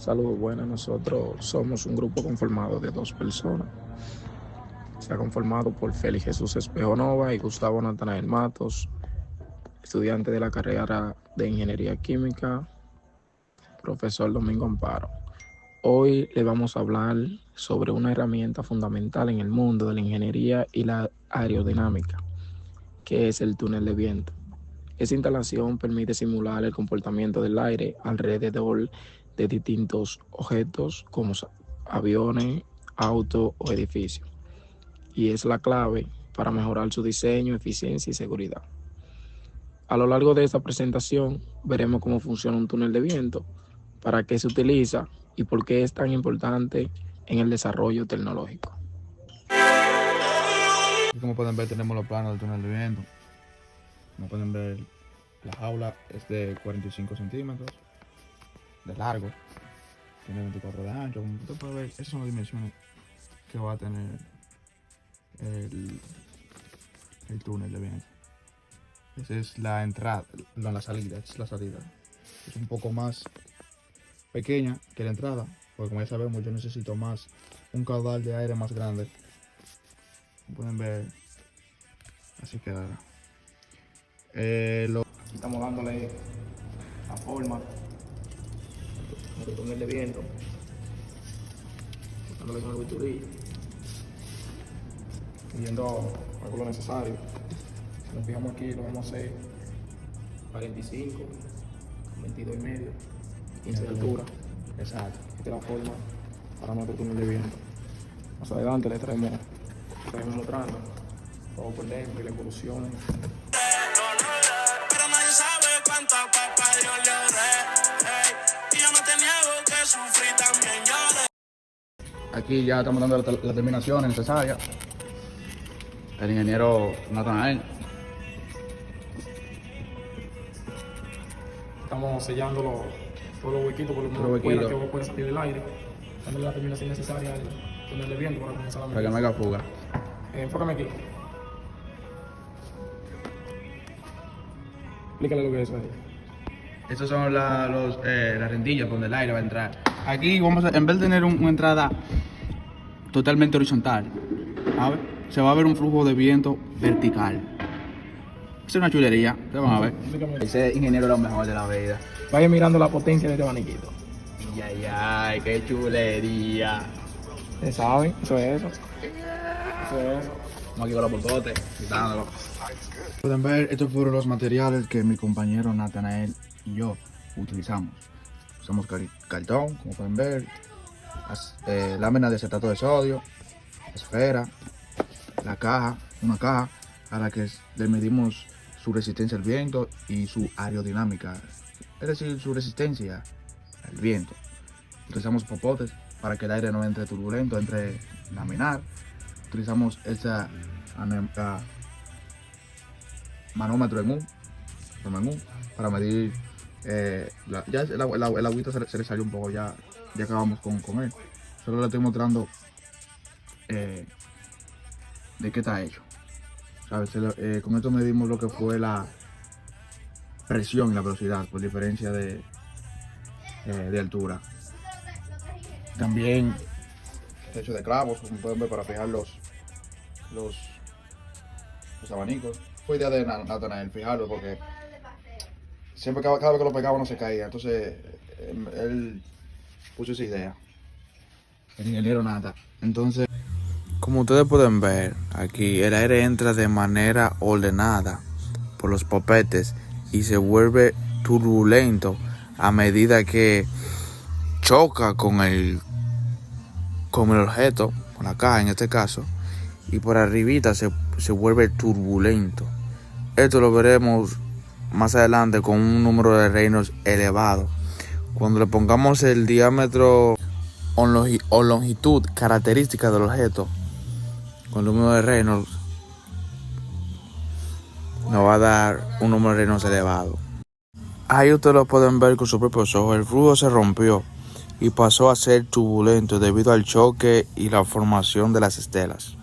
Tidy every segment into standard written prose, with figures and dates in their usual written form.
Saludos, buenas. Nosotros somos un grupo conformado de dos personas. Se ha conformado por Félix Jesús Espejo Nova y Gustavo Natanael Matos, estudiante de la carrera de Ingeniería Química, profesor Domingo Amparo. Hoy le vamos a hablar sobre una herramienta fundamental en el mundo de la ingeniería y la aerodinámica, que es el túnel de viento. Esa instalación permite simular el comportamiento del aire alrededor de distintos objetos como aviones, autos o edificios, y es la clave para mejorar su diseño, eficiencia y seguridad. A lo largo de esta presentación veremos cómo funciona un túnel de viento, para qué se utiliza y por qué es tan importante en el desarrollo tecnológico. Como pueden ver, tenemos los planos del túnel de viento. Como pueden ver, la jaula es de 45 centímetros de largo, tiene 24 de ancho. Como usted puede ver, esas son las dimensiones que va a tener el túnel de viento. Esa es la entrada, no la salida, esa es la salida. Es un poco más pequeña que la entrada, porque como ya sabemos, yo necesito un caudal de aire más grande. Como pueden ver, así quedará. Estamos dándole la forma del túnel de viento, dándole con el bisturí, midiendo algo lo necesario. Si nos fijamos aquí, lo vamos a hacer 45, 22 y medio, 15 de altura. Exacto. Esta es la forma para nuestro túnel de viento. Más adelante le estaremos mostrando todo por dentro y la evolución. Pero nadie sabe cuánto a papá Dios le oré. Y yo no te niego que sufrí también lloré. Aquí ya estamos dando la terminación necesaria. El ingeniero Natanael. Estamos sellando todos los huequitos por Los huequitos. que puede salir el aire. Dándole la terminación necesaria al túnel de viento para comenzar la Para que no haga fuga. Enfócame aquí. Explícale lo que es eso ahí. Estas son las rendillas donde el aire va a entrar. Aquí vamos a, en vez de tener una entrada totalmente horizontal, ¿sabes? Se va a ver un flujo de viento vertical. Es una chulería, ustedes van a ver. Explícame. Ese ingeniero es lo mejor de la vida. Vaya mirando la potencia de este abaniquito. Ay, qué chulería. ¿Ustedes saben? Eso es eso. Eso es eso. Vamos aquí con los popotes, quitándolo. Pueden ver, estos fueron los materiales que mi compañero Natanael y yo utilizamos. Usamos cartón, como pueden ver, láminas de acetato de sodio, esfera, la caja, una caja a la que le medimos su resistencia al viento y su aerodinámica, es decir, su resistencia al viento. Utilizamos popotes para que el aire no entre turbulento, entre laminar. Utilizamos esa manómetro en U para medir ya el agüita se le salió un poco, ya acabamos con él. Solo le estoy mostrando de qué está hecho, ¿sabes? Con esto medimos lo que fue la presión y la velocidad por diferencia de altura. También hecho de clavos, como pueden ver, para fijar los abanicos. Fue idea de Natanael fijarlo, porque siempre cada vez que lo pegaba no se caía. Entonces él puso esa idea. El ingeniero Nata. Entonces, como ustedes pueden ver, aquí el aire entra de manera ordenada por los popetes y se vuelve turbulento a medida que choca con el objeto, con la caja en este caso, y por arribita se vuelve turbulento. Esto lo veremos más adelante con un número de Reynolds elevado. Cuando le pongamos el diámetro o longitud característica del objeto con el número de Reynolds, nos va a dar un número de Reynolds elevado. Ahí ustedes lo pueden ver con sus propios ojos. El flujo se rompió y pasó a ser turbulento debido al choque y la formación de las estelas.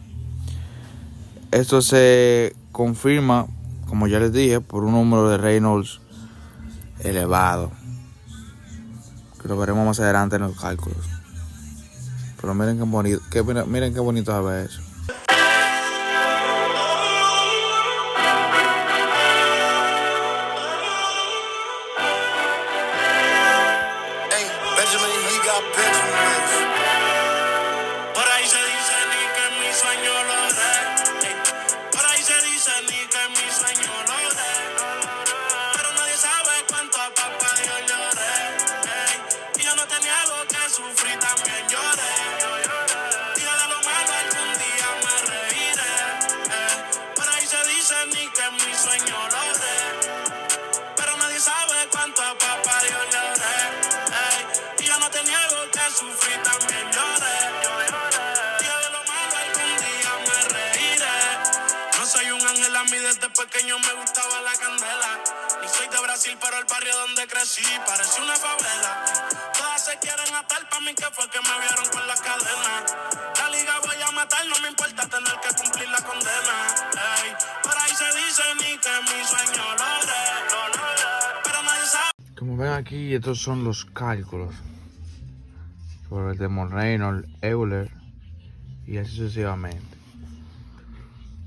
Esto se confirma, como ya les dije, por un número de Reynolds elevado. que lo veremos más adelante en los cálculos. Pero miren qué bonito, miren qué bonito se ve eso. Hey, Benjamin, he got Benjamins. Por ahí se dice ni que mi sueño logré. Ey, por ahí se dice ni que mi sueño logré. Pero nadie sabe cuánto a papá Dios lloré. Ey, y yo no te niego que sufrí, también lloré. Y de lo malo algún día me reiré. Por ahí se dice ni que mi sueño logré. Pero nadie sabe cuánto a papá Dios lloré. Y yo no te niego que sufrí, también lloré. Y de lo malo algún día me reiré. No soy un ángel, a mí desde pequeño me gustaba la candela. Y soy de Brasil, pero el barrio donde crecí parece una favela. Todas se quieren atar, pa' mí que fue que me vieron con las cadenas. La liga voy a matar, no me importa tener que cumplir la condena. Por ahí se dice ni que mi sueño logré. Pero nadie sabe. Como ven aquí, estos son los cálculos por el de Reynolds, Euler y así sucesivamente.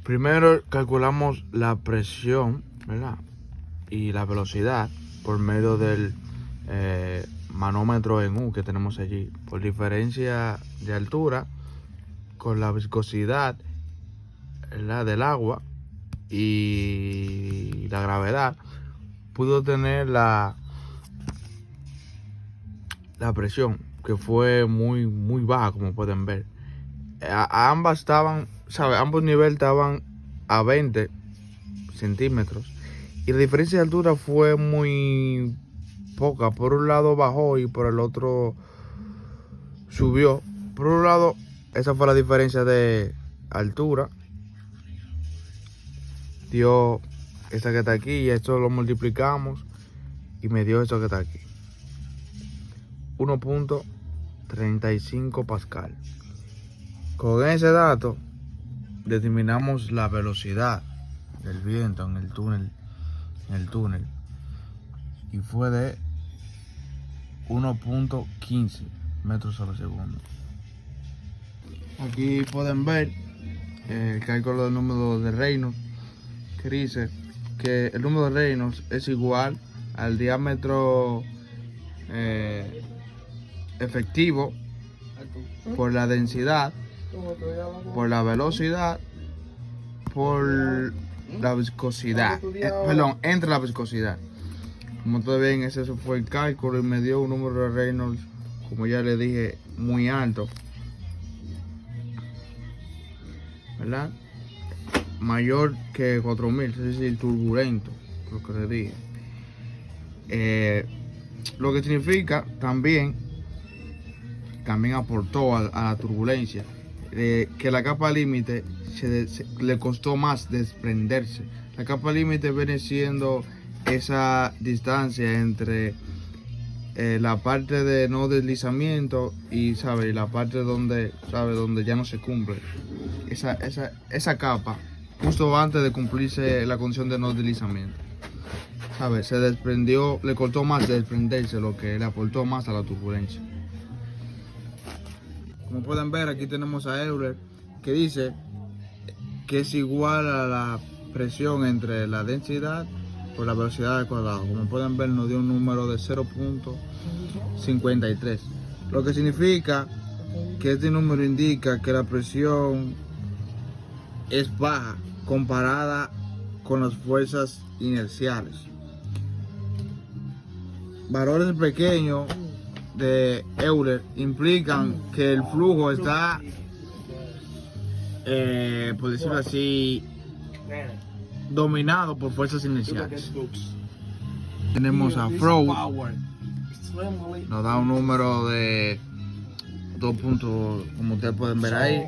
Primero calculamos la presión, ¿verdad? Y la velocidad por medio del manómetro en U que tenemos allí. Por diferencia de altura con la viscosidad, ¿verdad?, del agua y la gravedad, pudo tener la presión, que fue muy baja, como pueden ver. Ambas estaban, ¿sabe? Ambos niveles estaban a 20 centímetros y la diferencia de altura fue muy poca. Por un lado bajó y por el otro subió. Por un lado, esa fue la diferencia de altura. Dio esta que está aquí y esto lo multiplicamos y me dio esto que está aquí. 1.35 pascal. Con ese dato determinamos la velocidad del viento en el túnel, y fue de 1.15 metros sobre segundo. Aquí pueden ver el cálculo del número de Reynolds, que dice que el número de Reynolds es igual al diámetro efectivo por la densidad, por la velocidad, por la viscosidad, entre la viscosidad. Como ustedes ven, ese fue el cálculo y me dio un número de Reynolds, como ya les dije, muy alto, ¿verdad? Mayor que 4000, es decir, turbulento, lo que les dije. Lo que significa también aportó a la turbulencia, que la capa límite le costó más desprenderse. La capa límite viene siendo esa distancia entre la parte de no deslizamiento y la parte donde ya no se cumple esa capa, justo antes de cumplirse la condición de no deslizamiento. Se desprendió, le costó más desprenderse, lo que le aportó más a la turbulencia. Como pueden ver, aquí tenemos a Euler, que dice que es igual a la presión entre la densidad por la velocidad al cuadrado. Como pueden ver, nos dio un número de 0.53, lo que significa que este número indica que la presión es baja comparada con las fuerzas inerciales. Valores pequeños de Euler implican que el flujo está, por decirlo así, dominado por fuerzas inerciales. Tenemos a Freud, nos da un número de 2 puntos, como ustedes pueden ver ahí,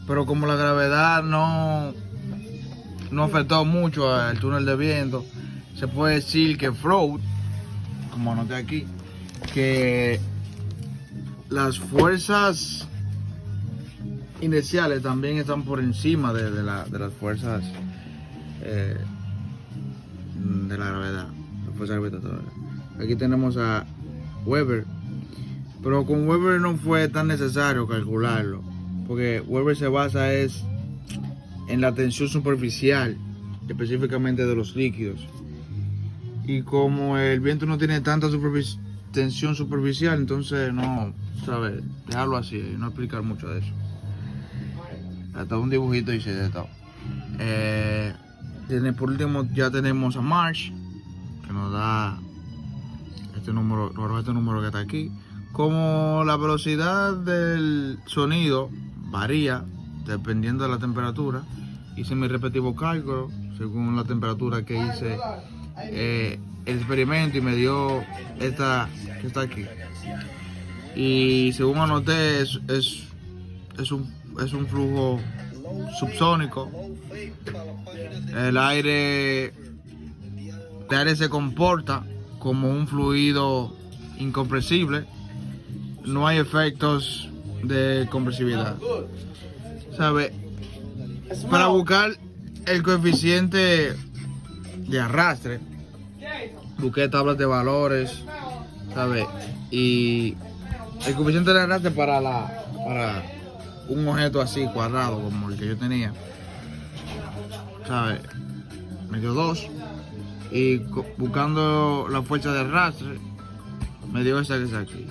pero como la gravedad no afectó mucho al túnel de viento, se puede decir que Freud, como anoté aquí, que las fuerzas inerciales también están por encima de las fuerzas de la gravedad, las fuerzas gravitatorias. Aquí tenemos a Weber, Pero con Weber no fue tan necesario calcularlo, porque Weber se basa en la tensión superficial, específicamente de los líquidos. Y como el viento no tiene tanta tensión superficial, entonces no, ¿sabes? Dejarlo así, no explicar mucho de eso. Hasta un dibujito hice de todo. Por último ya tenemos a Marsh, que nos da este número que está aquí. Como la velocidad del sonido varía dependiendo de la temperatura, hice mi respectivo cálculo según la temperatura que hice el experimento y me dio esta que está aquí. Y según anoté es un flujo subsónico. El aire se comporta como un fluido incompresible. No hay efectos de compresividad. ¿Sabe? Para buscar el coeficiente de arrastre, busqué tablas de valores, ¿sabe? Y el coeficiente de arrastre para un objeto así cuadrado como el que yo tenía, ¿sabe? Me dio 2. Y buscando la fuerza de arrastre, me dio esa que está aquí.